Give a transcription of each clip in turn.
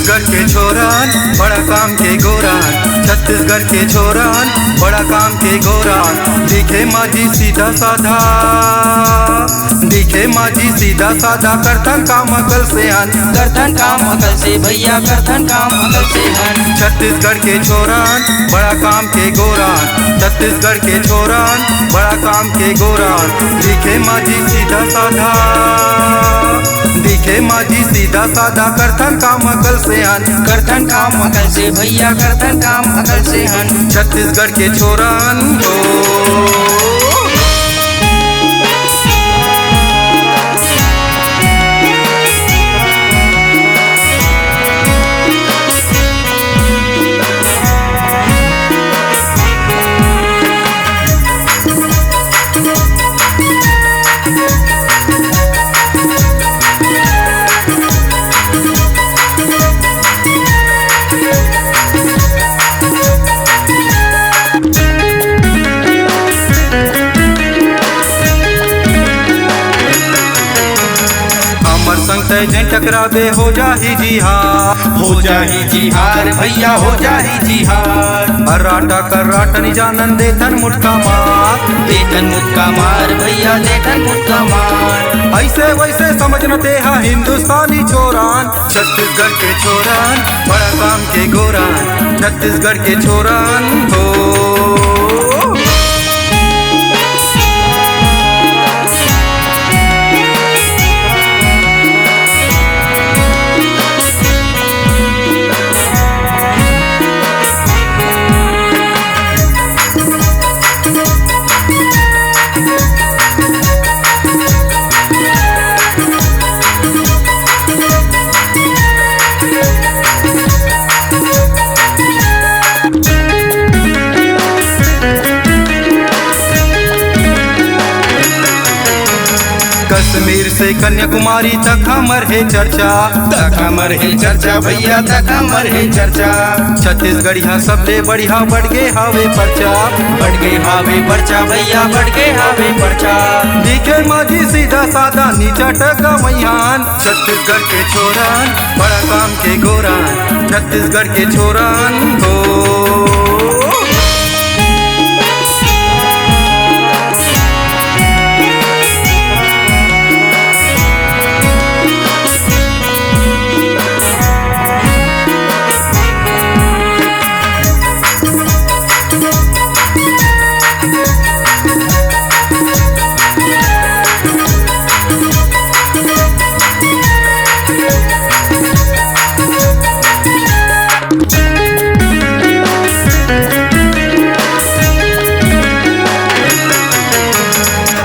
छत्तीसगढ़ के छोरान बड़ा काम के गोरान, छत्तीसगढ़ के छोरान बड़ा काम के गोरान। दिखे माझी सीधा साधा, दिखे माझी सीधा साधा, करथन काम अकल से हन, करथन काम अकल से भैया, करथन काम अकल से हन। छत्तीसगढ़ के छोरान बड़ा काम के गोरान, छत्तीसगढ़ के छोरान बड़ा काम के गोरान। दिखे माझी सीधा साधा, दिखे माझी सीधा साधा, करथन काम अकल से हन, करथन काम अकल से भैया, करथन काम अकल से हन। छत्तीसगढ़ के छोरान हो। जैन टकराबे हो जाही जिहार, हो जाही जिहार भैया, हो जाही जिहार। अर्राटा कर्राटा नि जानन देथन मुटका मार, देथन मुटका मार भैया, देथन मुटका मार। ऐसे वैसे समझ न तेहा हिंदुस्तानी छोरान, छत्तीसगढ़ के छोरान बड़ा काम के गोरान, छत्तीसगढ़ के छोरान हो। कश्मीर से कन्याकुमारी तक हमर है चर्चा, तक हमर है चर्चा भैया, तक हमर है चर्चा। छत्तीसगढ़िया सबले बढ़िया बढ़ गे हावे पर्चा, बढ़ गए हावे पर्चा भैया, बढ़ गए हावे पर्चा। दिखे माझी सीधा साधा नीचा टका मैहान, छत्तीसगढ़ के छोरान बड़ा काम के गोरान, छत्तीसगढ़ के छोरान हो।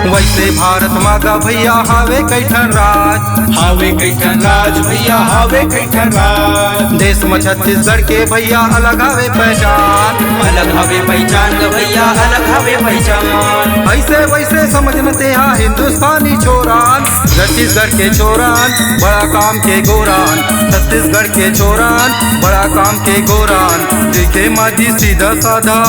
वैसे भारत मागा भैया हावे कैठन राज, हावे कैठन राज भैया, हावे कैठन राज। देश में छत्तीसगढ़ के भैया अलग हावे पहचान, अलग हवे पहचान ग भैया, अलग हवे पहचान। ऐसे वैसे समझन तेहा हिंदुस्तानी छोरान, छत्तीसगढ़ के छोरान बड़ा काम के गोरान, छत्तीसगढ़ के छोरान बड़ा काम के गोरान। दिखे माझी सीधा साधा,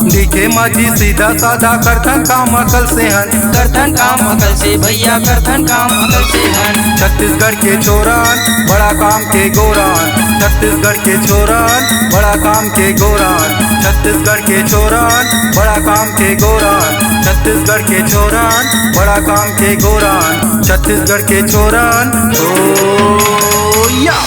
दिखे माझी सीधा साधा, करथन काम अकल से हन, करथन काम अकल से भैया, करथन काम अकल से हन। छत्तीसगढ़ के छोरान बड़ा काम के गोरान, छत्तीसगढ़ के छोरान बड़ा काम के गोरान, छत्तीसगढ़ के छोरान बड़ा काम के गोरान, छत्तीसगढ़ के छोरान बड़ा काम के गोरान, छत्तीसगढ़ के छोरान ओ या।